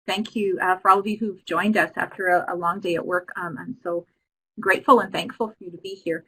Thank you for all of you who've joined us after a long day at work. I'm so grateful and thankful for you to be here.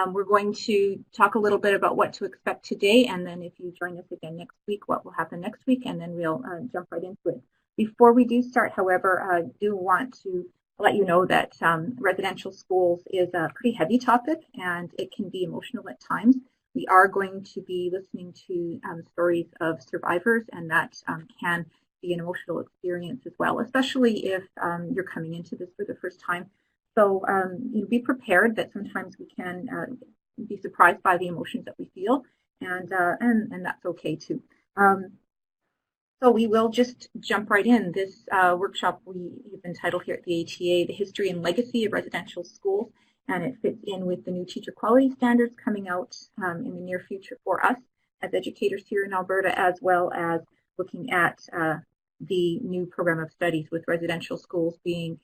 We're going to talk a little bit about what to expect today, and then if you join us again next week, what will happen next week, and then we'll jump right into it. Before we do start, however, I do want to let you know that residential schools is a pretty heavy topic, and it can be emotional at times. We are going to be listening to stories of survivors, and that can be an emotional experience as well, especially if you're coming into this for the first time. So be prepared that sometimes we can be surprised by the emotions that we feel, and that's okay too. So we will just jump right in. This workshop we've entitled here at the ATA, The History and Legacy of Residential Schools, and it fits in with the new teacher quality standards coming out in the near future for us as educators here in Alberta, as well as looking at the new program of studies with residential schools being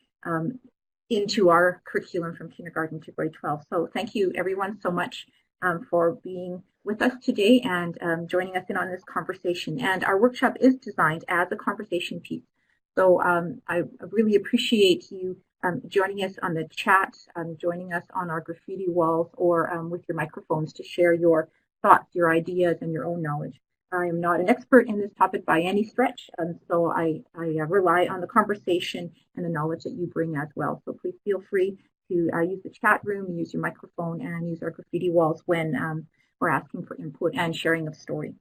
into our curriculum from kindergarten to grade 12. So thank you everyone so much for being with us today and joining us in on this conversation. And our workshop is designed as a conversation piece. So I really appreciate you joining us on the chat, joining us on our graffiti walls, or with your microphones to share your thoughts, your ideas, and your own knowledge. I am not an expert in this topic by any stretch, so I rely on the conversation and the knowledge that you bring as well. So please feel free to use the chat room, use your microphone, and use our graffiti walls when we're asking for input and sharing of story.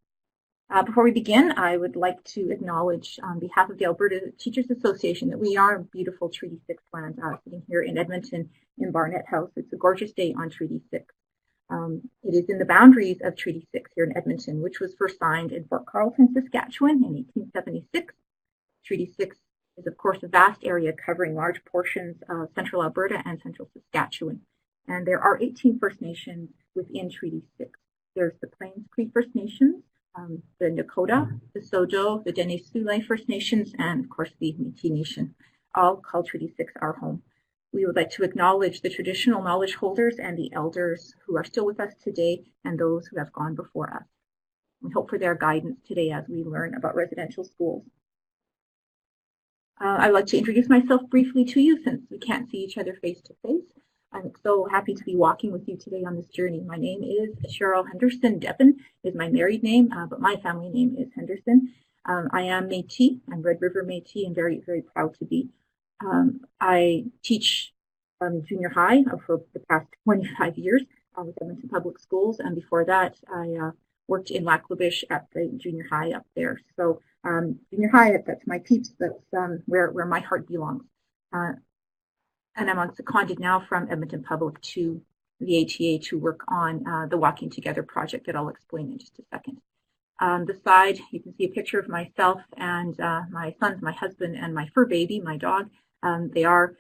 Before we begin, I would like to acknowledge on behalf of the Alberta Teachers Association that we are beautiful Treaty 6 land, sitting here in Edmonton in Barnett House. It's a gorgeous day on Treaty 6. It is in the boundaries of Treaty 6 here in Edmonton, which was first signed in Fort Carlton, Saskatchewan in 1876. Treaty 6 is, of course, a vast area covering large portions of central Alberta and central Saskatchewan. And there are 18 First Nations within Treaty 6. There's the Plains Cree First Nations, the Nakota, the Saulteaux, the Dene Sule First Nations, and, of course, the Métis Nation, all call Treaty 6 our home. We would like to acknowledge the traditional knowledge holders and the elders who are still with us today and those who have gone before us. We hope for their guidance today as we learn about residential schools. I'd like to introduce myself briefly to you since we can't see each other face to face. I'm so happy to be walking with you today on this journey. My name is Cheryl Henderson. Devon is my married name, but my family name is Henderson. I am Métis. I'm Red River Métis and very, very proud to be. I teach junior high for the past 25 years with Edmonton Public Schools, and before that I worked in Lac La Biche at the junior high up there. So junior high, that's my peeps, that's where my heart belongs. And I'm seconded now from Edmonton Public to the ATA to work on the Walking Together project that I'll explain in just a second. On the side, you can see a picture of myself and my sons, my husband, and my fur baby, my dog. They are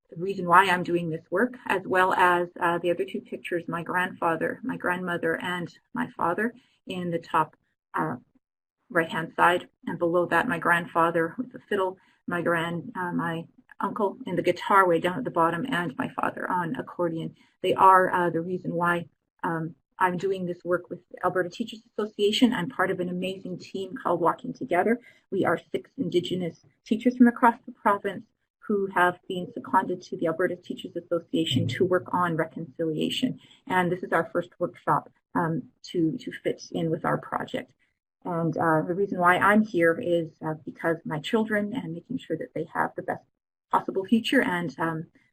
the reason why I'm doing this work, as well as the other two pictures, my grandfather, my grandmother, and my father in the top right-hand side. And below that, my grandfather with the fiddle, my uncle in the guitar way down at the bottom, and my father on accordion. They are the reason why I'm doing this work with the Alberta Teachers Association. I'm part of an amazing team called Walking Together. We are 6 Indigenous teachers from across the province who have been seconded to the Alberta Teachers Association to work on reconciliation. And this is our first workshop to fit in with our project. And the reason why I'm here is because my children and making sure that they have the best possible future, and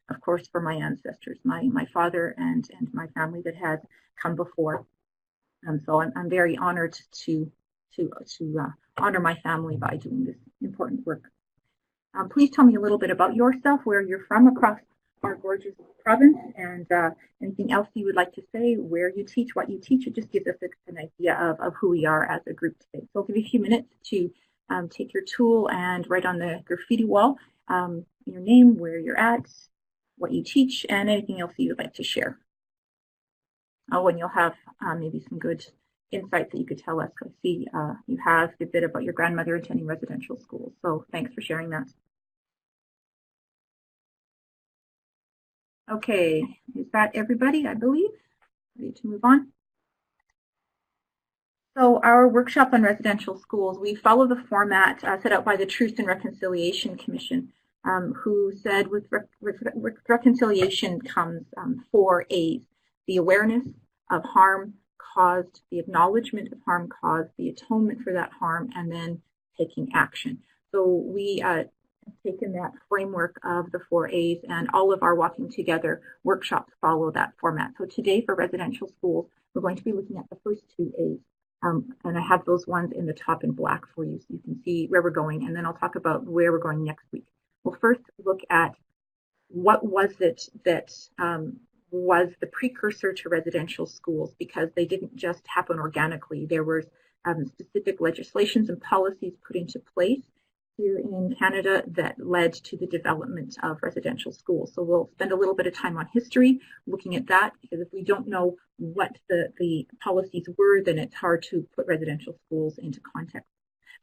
of course for my ancestors, my father and my family that has come before. So I'm very honored to honor my family by doing this important work. Please tell me a little bit about yourself, where you're from across our gorgeous province, and anything else you would like to say, where you teach, what you teach. It just gives us an idea of who we are as a group today. So I'll give you a few minutes to take your tool and write on the graffiti wall your name, where you're at, what you teach, and anything else that you would like to share. Oh, and you'll have maybe some good insights that you could tell us. I see you have a bit about your grandmother attending residential schools, so thanks for sharing that. Okay, is that everybody, I believe? Ready to move on? So our workshop on residential schools, we follow the format set out by the Truth and Reconciliation Commission, who said with reconciliation comes 4 A's: the awareness of harm caused, the acknowledgement of harm caused, the atonement for that harm, and then taking action. So we have taken that framework of the 4 A's, and all of our Walking Together workshops follow that format. So today for residential schools, we're going to be looking at the first 2 A's. And I have those ones in the top in black for you so you can see where we're going, and then I'll talk about where we're going next week. We'll first look at what was it that was the precursor to residential schools, because they didn't just happen organically. There were specific legislations and policies put into place here in Canada that led to the development of residential schools. So we'll spend a little bit of time on history looking at that, because if we don't know what the policies were, then it's hard to put residential schools into context.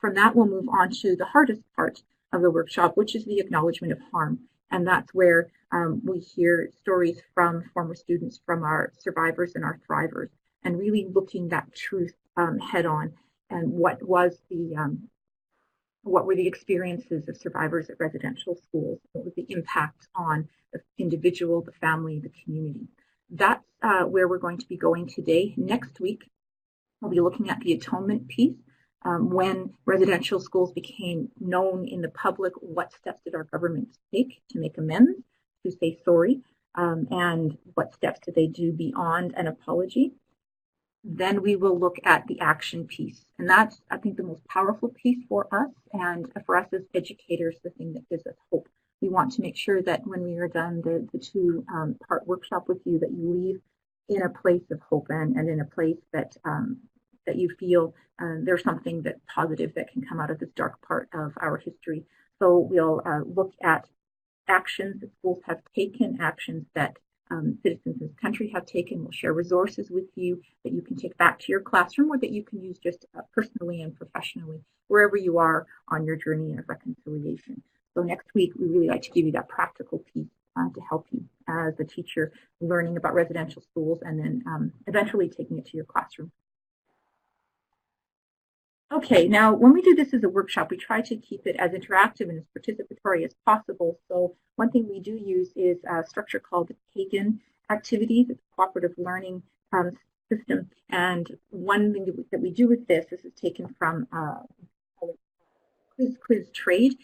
From that, we'll move on to the hardest part of the workshop, which is the acknowledgement of harm. And that's where we hear stories from former students, from our survivors and our thrivers, and really looking that truth head on, and what were the experiences of survivors at residential schools? What was the impact on the individual, the family, the community? That's where we're going to be going today. Next week, we'll be looking at the atonement piece. When residential schools became known in the public, what steps did our government take to make amends, to say sorry, and what steps did they do beyond an apology? Then we will look at the action piece. And that's, I think, the most powerful piece for us, and for us as educators, the thing that gives us hope. We want to make sure that when we are done the 2-part workshop with you, that you leave in a place of hope, and in a place that that you feel there's something that positive that can come out of this dark part of our history. So we'll look at actions that schools have taken, actions that citizens in this country have taken. We'll share resources with you that you can take back to your classroom, or that you can use just personally and professionally, wherever you are on your journey of reconciliation. So next week, we really like to give you that practical piece to help you as a teacher learning about residential schools, and then eventually taking it to your classroom. Okay, now when we do this as a workshop, we try to keep it as interactive and as participatory as possible. So one thing we do use is a structure called the KAGAN activities. It's a cooperative learning system. And one thing that we do with this is taken from Quiz Trade.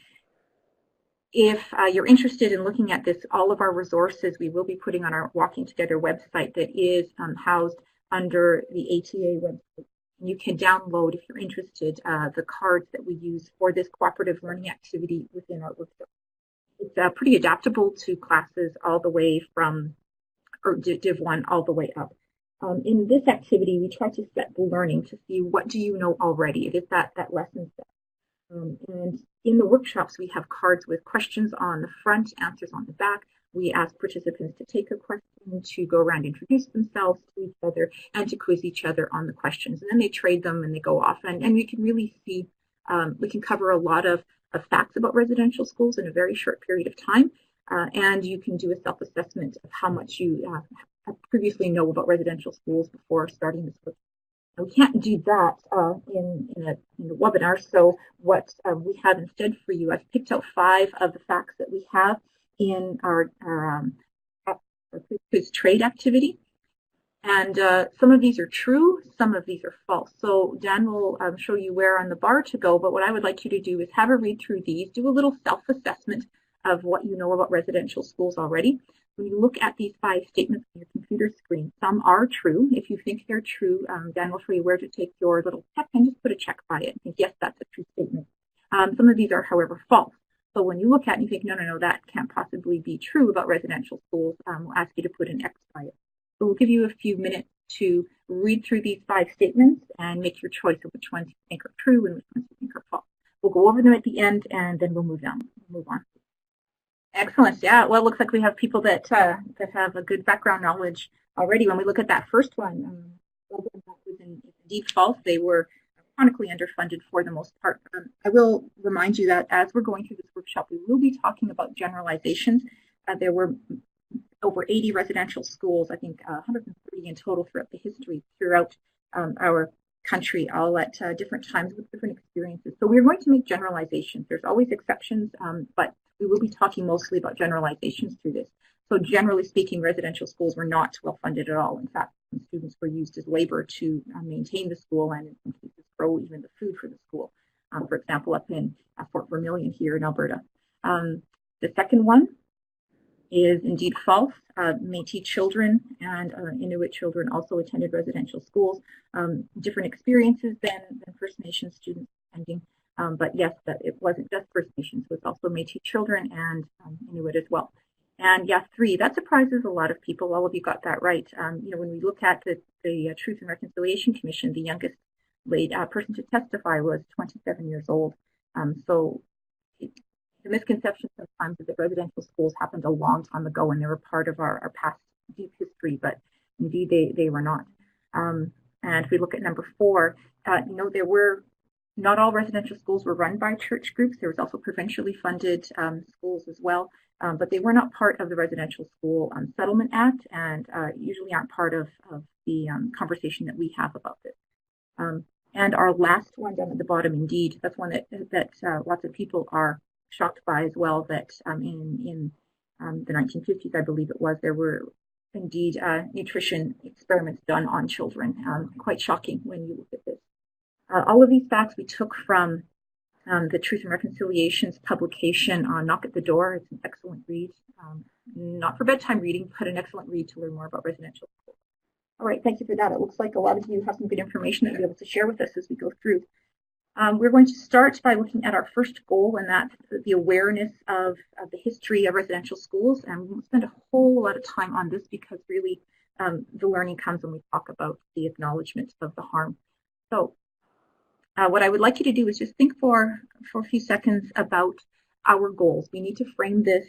If you're interested in looking at this, all of our resources we will be putting on our Walking Together website that is housed under the ATA website. You can download, if you're interested, the cards that we use for this cooperative learning activity within our workshop. It's pretty adaptable to classes all the way from Div 1 all the way up. In this activity, we try to set the learning to see what do you know already. It is that lesson set. And in the workshops, we have cards with questions on the front, answers on the back. We ask participants to take a question, to go around, introduce themselves to each other, and to quiz each other on the questions. And then they trade them and they go off. And we can really see, we can cover a lot of facts about residential schools in a very short period of time. And you can do a self-assessment of how much you previously know about residential schools before starting this work. We can't do that in a webinar. So what we have instead for you, I've picked out 5 of the facts that we have in our quiz trade activity. And some of these are true, some of these are false. So Dan will show you where on the bar to go, but what I would like you to do is have a read through these, do a little self-assessment of what you know about residential schools already. When you look at these 5 statements on your computer screen, some are true. If you think they're true, Dan will show you where to take your little check and just put a check by it and think, yes, that's a true statement. Some of these are, however, false. So when you look at it and you think, no, that can't possibly be true about residential schools, we'll ask you to put an X by it. So we'll give you a few minutes to read through these 5 statements and make your choice of which ones you think are true and which ones you think are false. We'll go over them at the end, and then we'll move on. Excellent. Yeah. Well, it looks like we have people that have a good background knowledge already. When we look at that first one, that was indeed false. They were chronically underfunded for the most part. I will remind you that as we're going through this workshop, we will be talking about generalizations. There were over 80 residential schools, I think 130 in total throughout the history, throughout our country, all at different times with different experiences. So we're going to make generalizations. There's always exceptions, but we will be talking mostly about generalizations through this. So generally speaking, residential schools were not well funded at all. In fact, students were used as labor to maintain the school and in some cases grow even the food for the school. For example, up in Fort Vermilion here in Alberta. The second one is indeed false. Métis children and Inuit children also attended residential schools. Different experiences than First Nations students attending. But yes, that it wasn't just First Nations, it was also Métis children and Inuit as well. And yes, 3, that surprises a lot of people. All of you got that right. When we look at the Truth and Reconciliation Commission, the youngest person to testify was 27 years old. So the misconception sometimes is that residential schools happened a long time ago and they were part of our past deep history, but indeed they were not. And if we look at number 4, there were not all residential schools were run by church groups. There was also provincially funded schools as well, but they were not part of the Residential School Settlement Act and usually aren't part of the conversation that we have about this. And our last one down at the bottom, indeed, that's one that lots of people are shocked by as well, that in the 1950s, I believe it was, there were indeed nutrition experiments done on children. Quite shocking when you look at this. All of these facts we took from the Truth and Reconciliation's publication on Knock at the Door. It's an excellent read, not for bedtime reading, but an excellent read to learn more about residential schools. All right, thank you for that. It looks like a lot of you have some good information that you'll be able to share with us as we go through. We're going to start by looking at our first goal, and that's the awareness of the history of residential schools. And we won't spend a whole lot of time on this because really the learning comes when we talk about the acknowledgement of the harm. So what I would like you to do is just think for a few seconds about our goals. We need to frame this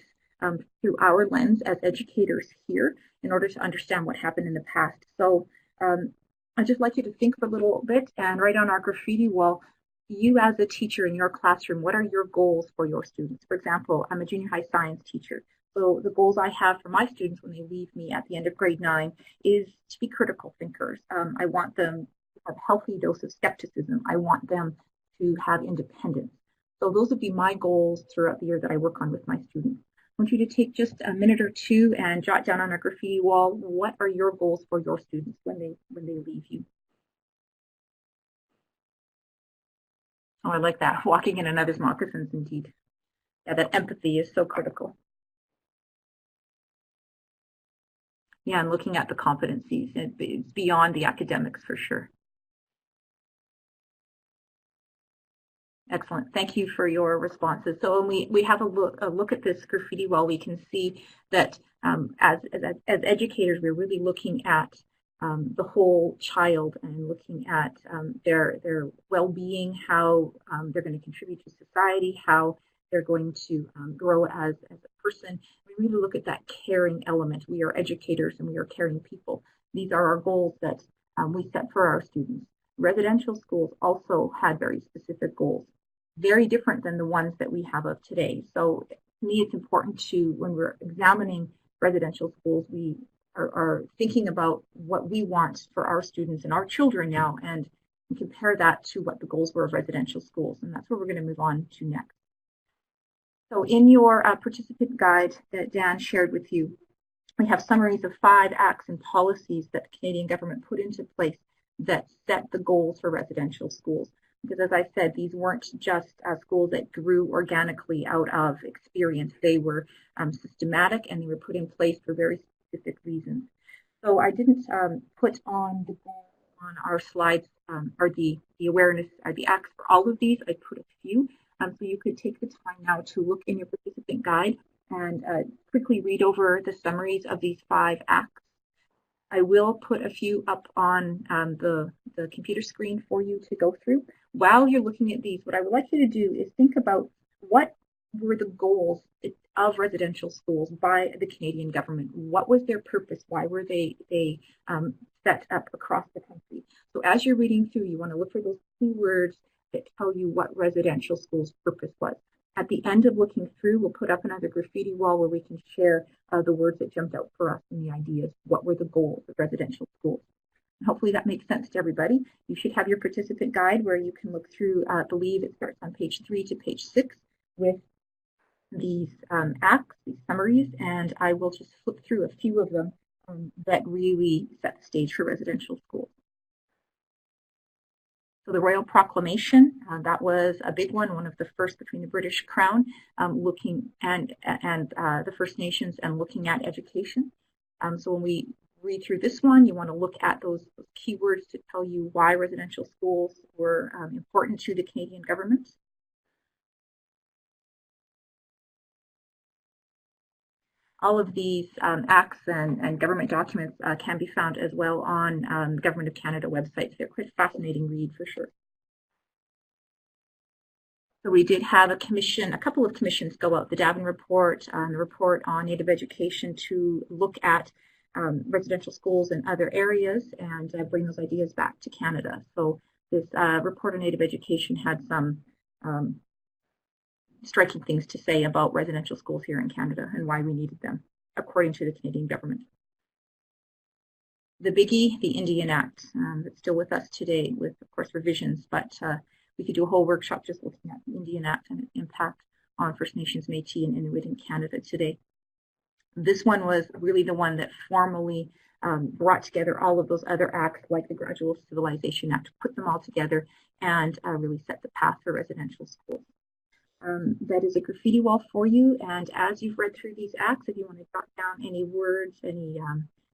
through our lens as educators here in order to understand what happened in the past. So I'd just like you to think for a little bit and write on our graffiti wall, you as a teacher in your classroom, what are your goals for your students? For example, I'm a junior high science teacher. So the goals I have for my students when they leave me at the end of grade 9 is to be critical thinkers. I want them to have a healthy dose of skepticism. I want them to have independence. So those would be my goals throughout the year that I work on with my students. I want you to take just a minute or two and jot down on a graffiti wall, what are your goals for your students when they leave you? Oh, I like that. Walking in another's moccasins, indeed. Yeah, that empathy is so critical. Yeah, and looking at the competencies, it's beyond the academics for sure. Excellent. Thank you for your responses. So when we have a look at this graffiti wall, we can see that as educators, we're really looking at the whole child and looking at their well-being, how they're going to contribute to society, how they're going to grow as a person. We really look at that caring element. We are educators and we are caring people. These are our goals that we set for our students. Residential schools also had very specific goals, very different than the ones that we have of today. So to me, it's important to, when we're examining residential schools, we are thinking about what we want for our students and our children now and compare that to what the goals were of residential schools. And that's what we're going to move on to next. So in your participant guide that Dan shared with you, we have summaries of 5 acts and policies that the Canadian government put into place that set the goals for residential schools. Because as I said, these weren't just schools that grew organically out of experience. They were systematic and they were put in place for very specific reasons. So I didn't put on the goal on our slides or the awareness, the acts for all of these. I put a few. So you could take the time now to look in your participant guide and quickly read over the summaries of these 5 acts. I will put a few up on the computer screen for you to go through. While you're looking at these, what I would like you to do is think about what were the goals of residential schools by the Canadian government. What was their purpose? Why were they set up across the country? So as you're reading through, you want to look for those keywords that tell you what residential schools' purpose was. At the end of looking through, we'll put up another graffiti wall where we can share the words that jumped out for us and the ideas. What were the goals of residential schools? Hopefully that makes sense to everybody. You should have your participant guide where you can look through, I believe it starts on page 3 to page 6 with these acts, these summaries, and I will just flip through a few of them that really set the stage for residential schools. So the Royal Proclamation, that was a big one of the first between the British Crown looking and the First Nations and looking at education. So when we read through this one, you want to look at those keywords to tell you why residential schools were important to the Canadian government. All of these acts and government documents can be found as well on the Government of Canada website. They're quite a fascinating read for sure. So we did have a couple of commissions go out, the Davin Report, the report on Native education to look at residential schools in other areas and bring those ideas back to Canada. So this report on Native education had some striking things to say about residential schools here in Canada and why we needed them, according to the Canadian government. The biggie, the Indian Act, that's still with us today with, of course, revisions, but we could do a whole workshop just looking at the Indian Act and its impact on First Nations, Métis, and Inuit in Canada today. This one was really the one that formally brought together all of those other acts like the Gradual Civilization Act, put them all together and really set the path for residential schools. That is a graffiti wall for you, and as you've read through these acts, if you want to jot down any words, any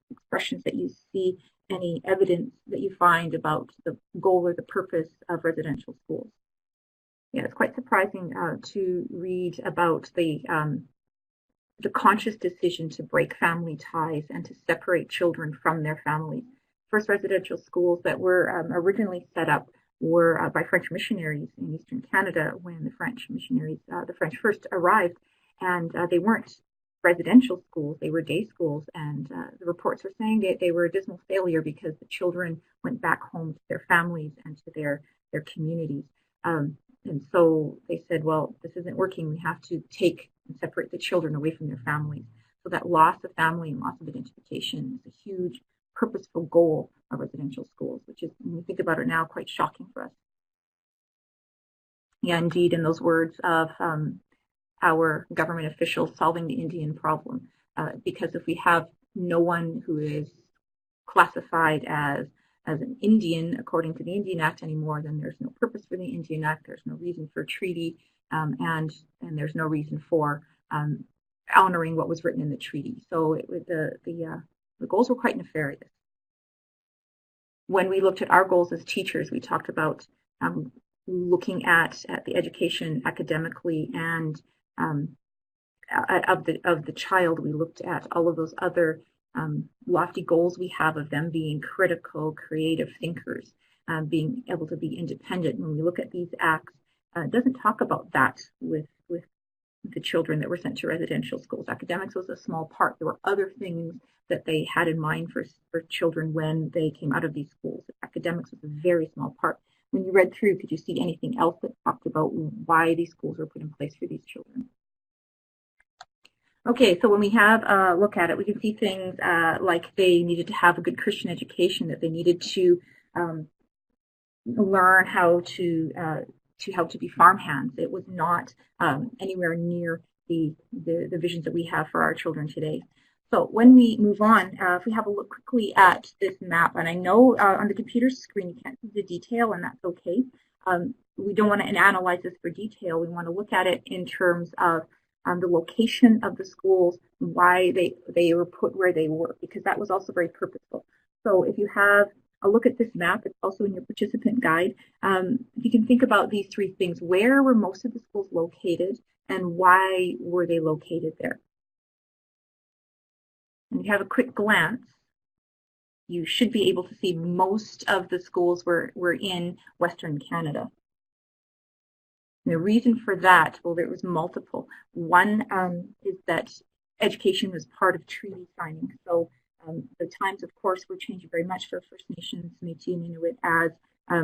expressions that you see, any evidence that you find about the goal or the purpose of residential schools. Yeah, it's quite surprising to read about the conscious decision to break family ties and to separate children from their families. First residential schools that were originally set up were by French missionaries in Eastern Canada when the French missionaries, the French first arrived, and they weren't residential schools, they were day schools, and the reports are saying that they were a dismal failure because the children went back home to their families and to their communities. And so they said, well, this isn't working, we have to take and separate the children away from their families. So that loss of family and loss of identification is a huge purposeful goal of residential schools, which is, when we think about it now, quite shocking for us. Yeah, indeed, in those words of our government officials, solving the Indian problem. Because if we have no one who is classified as an Indian according to the Indian Act anymore, then there's no purpose for the Indian Act, there's no reason for a treaty, and there's no reason for honoring what was written in the treaty. So the goals were quite nefarious. When we looked at our goals as teachers, we talked about looking at the education academically and of the child. We looked at all of those other lofty goals we have of them being critical, creative thinkers, being able to be independent. When we look at these acts, it doesn't talk about that with the children that were sent to residential schools. Academics was a small part. There were other things that they had in mind for children when they came out of these schools. Academics was a very small part. When you read through, could you see anything else that talked about why these schools were put in place for these children? Okay, so when we have a look at it, we can see things like they needed to have a good Christian education, that they needed to learn how to be farmhands. It was not anywhere near the visions that we have for our children today. So when we move on, if we have a look quickly at this map, and I know on the computer screen you can't see the detail, and that's okay. We don't want to analyze this for detail. We want to look at it in terms of the location of the schools, why they were put where they were, because that was also very purposeful. So if you have a look at this map, it's also in your participant guide. You can think about these three things. Where were most of the schools located, and why were they located there? And you have a quick glance, you should be able to see most of the schools were in Western Canada. And the reason for that, well, there was multiple. One is that education was part of treaty signing. So the times, of course, were changing very much for First Nations, Métis, and Inuit as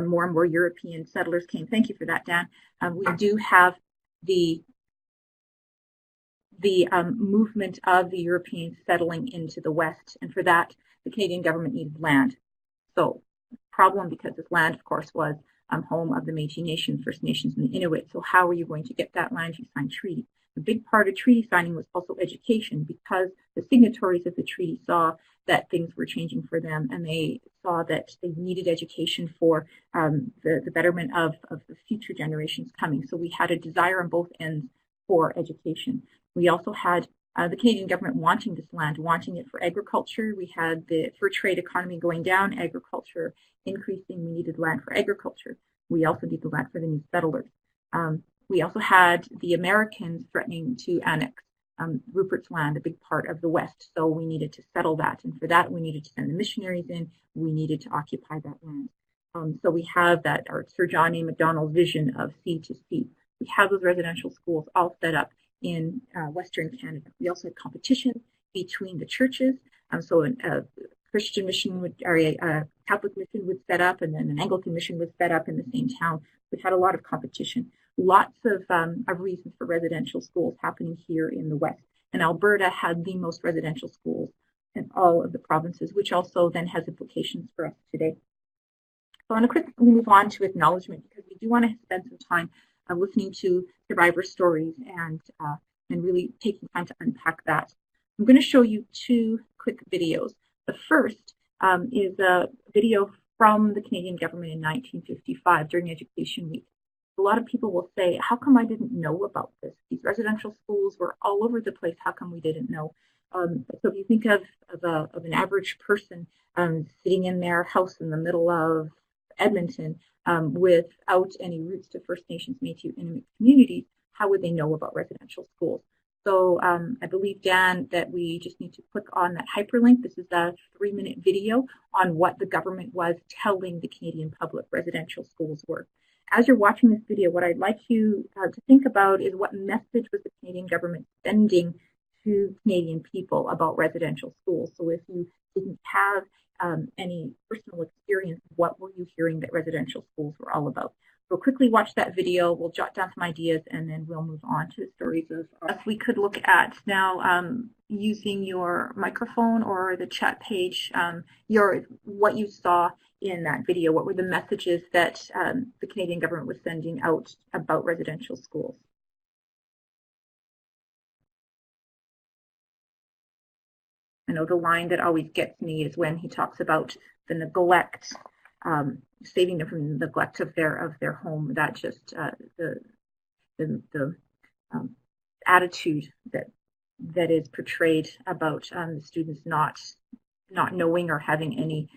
more and more European settlers came. Thank you for that, Dan. We do have the movement of the Europeans settling into the West, and for that, the Canadian government needed land. So the problem, because this land, of course, was home of the Métis Nation, First Nations, and the Inuit. So how are you going to get that land? You sign treaty. A big part of treaty signing was also education, because the signatories of the treaty saw that things were changing for them, and they saw that they needed education for the betterment of the future generations coming. So we had a desire on both ends for education. We also had the Canadian government wanting this land, wanting it for agriculture. We had the fur trade economy going down, agriculture increasing. We needed land for agriculture. We also needed land for the new settlers. We also had the Americans threatening to annex Rupert's Land, a big part of the West. So we needed to settle that. And for that, we needed to send the missionaries in. We needed to occupy that land. So we have that, our Sir John A. Macdonald's vision of sea to sea. We have those residential schools all set up in Western Canada. We also had competition between the churches. So a Christian mission would, or a Catholic mission would set up, and then an Anglican mission was set up in the same town. We've had a lot of competition. Lots of reasons for residential schools happening here in the West. And Alberta had the most residential schools in all of the provinces, which also then has implications for us today. So I want to quickly move on to acknowledgement, because we do want to spend some time listening to survivor stories and really taking time to unpack that. I'm going to show you two quick videos. The first is a video from the Canadian government in 1955 during Education Week. A lot of people will say, how come I didn't know about this? These residential schools were all over the place. How come we didn't know? So if you think of an average person sitting in their house in the middle of Edmonton without any roots to First Nations, Métis, Inuit communities, how would they know about residential schools? So I believe, Dan, that we just need to click on that hyperlink. This is a 3-minute video on what the government was telling the Canadian public residential schools were. As you're watching this video, what I'd like you to think about is, what message was the Canadian government sending to Canadian people about residential schools? So if you didn't have any personal experience, what were you hearing that residential schools were all about? So quickly watch that video. We'll jot down some ideas, and then we'll move on to the stories of us. We could look at now using your microphone or the chat page, what you saw in that video. What were the messages that the Canadian government was sending out about residential schools? I know the line that always gets me is when he talks about the neglect, saving them from the neglect of their home. That just the attitude that is portrayed about the students not knowing or having any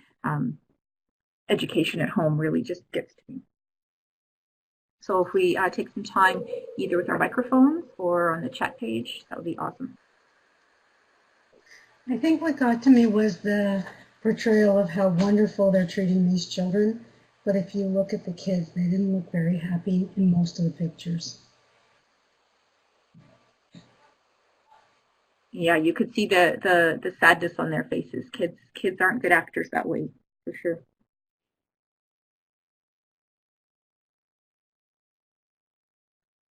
education at home really just gets to me. So if we take some time either with our microphones or on the chat page, that would be awesome. I think what got to me was the portrayal of how wonderful they're treating these children. But if you look at the kids, they didn't look very happy in most of the pictures. Yeah, you could see the sadness on their faces. Kids aren't good actors that way, for sure.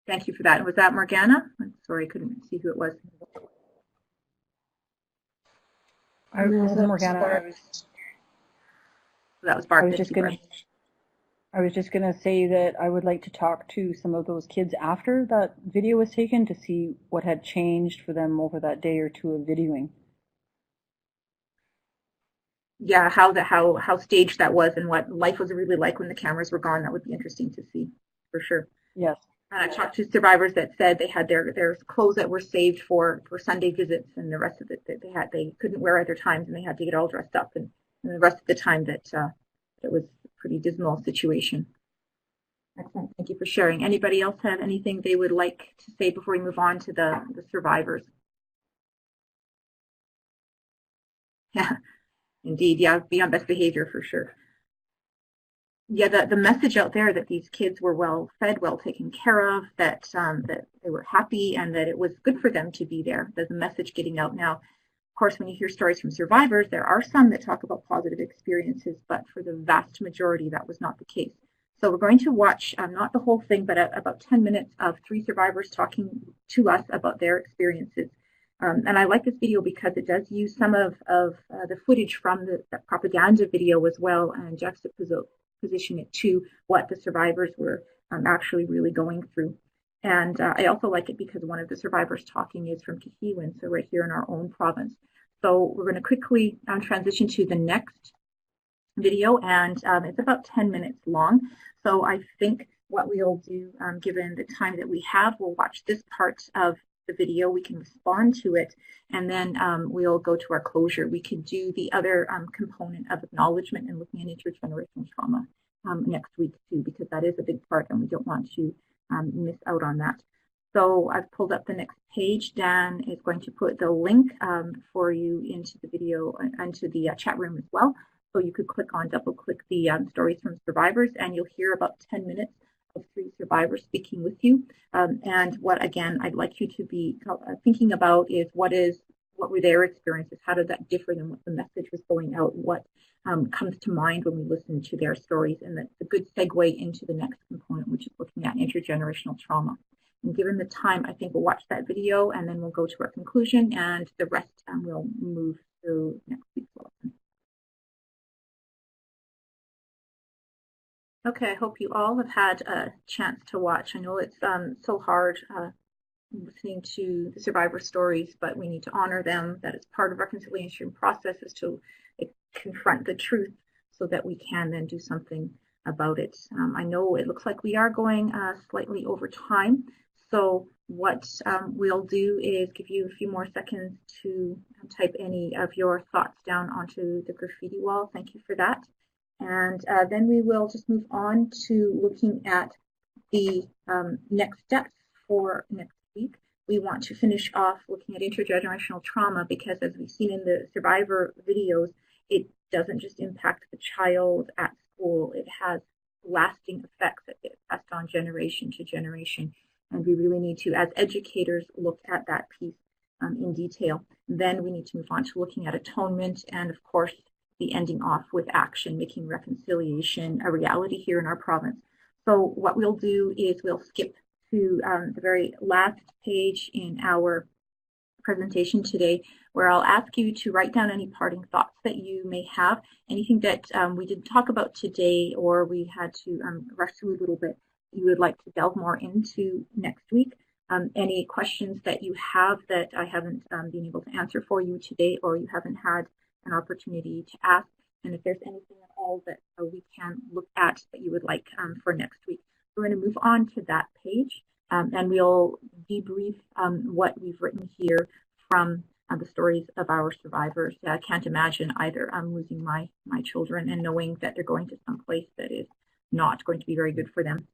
Thank you for that. Was that Morgana? I'm sorry, I couldn't see who it was. This is Morgana. That was Barb. I was just gonna say that I would like to talk to some of those kids after that video was taken to see what had changed for them over that day or two of videoing. Yeah, how staged that was and what life was really like when the cameras were gone. That would be interesting to see, for sure. Yes. And I talked to survivors that said they had their clothes that were saved for Sunday visits, and the rest of it that they couldn't wear other times, and they had to get all dressed up, and the rest of the time that it was a pretty dismal situation. Excellent. Thank you for sharing. Anybody else have anything they would like to say before we move on to the survivors? Yeah, indeed. Yeah, be on best behavior for sure. Yeah, the message out there that these kids were well fed, well taken care of, that they were happy, and that it was good for them to be there. There's a message getting out now. Of course, when you hear stories from survivors, there are some that talk about positive experiences, but for the vast majority, that was not the case. So we're going to watch, not the whole thing, but about 10 minutes of 3 survivors talking to us about their experiences. And I like this video because it does use some of the footage from the propaganda video as well and juxtaposition it to what the survivors were actually really going through. And I also like it because one of the survivors talking is from Kihiwin, so right here in our own province. So we're going to quickly transition to the next video, and it's about 10 minutes long. So I think what we'll do, given the time that we have, we'll watch this part of the video, we can respond to it, and then we'll go to our closure. We could do the other component of acknowledgement and looking at intergenerational trauma next week too, because that is a big part and we don't want to miss out on that. So I've pulled up the next page. Dan is going to put the link for you into the video, into the chat room as well. So you could double click the stories from survivors, and you'll hear about 10 minutes of 3 survivors speaking with you. And what, again, I'd like you to be thinking about is what were their experiences? How did that differ than what the message was going out? What comes to mind when we listen to their stories? And that's a good segue into the next component, which is looking at intergenerational trauma. And given the time, I think we'll watch that video and then we'll go to our conclusion, and the rest we'll move to next week's lesson. Okay, I hope you all have had a chance to watch. I know it's so hard listening to the survivor stories, but we need to honor them. That is part of reconciliation process, is to confront the truth so that we can then do something about it. I know it looks like we are going slightly over time. So what we'll do is give you a few more seconds to type any of your thoughts down onto the graffiti wall. Thank you for that. And then we will just move on to looking at the next steps for next week. We want to finish off looking at intergenerational trauma because, as we've seen in the survivor videos, it doesn't just impact the child at school. It has lasting effects that get passed on generation to generation. And we really need to, as educators, look at that piece in detail. Then we need to move on to looking at atonement and, of course, the ending off with action, making reconciliation a reality here in our province. So what we'll do is we'll skip to the very last page in our presentation today, where I'll ask you to write down any parting thoughts that you may have, anything that we didn't talk about today or we had to rush through a little bit you would like to delve more into next week. Any questions that you have that I haven't been able to answer for you today, or you haven't had an opportunity to ask, and if there's anything at all that we can look at that you would like for next week. We're going to move on to that page, and we'll debrief what we've written here from the stories of our survivors. I can't imagine either losing my children and knowing that they're going to some place that is not going to be very good for them.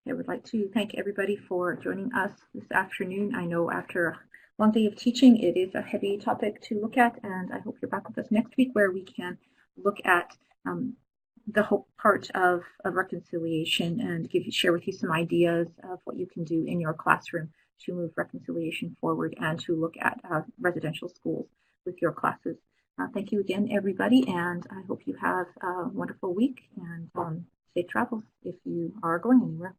I would like to thank everybody for joining us this afternoon. I know after a long day of teaching, it is a heavy topic to look at, and I hope you're back with us next week where we can look at the whole part of reconciliation and share with you some ideas of what you can do in your classroom to move reconciliation forward and to look at residential schools with your classes. Thank you again, everybody, and I hope you have a wonderful week and safe travels if you are going anywhere.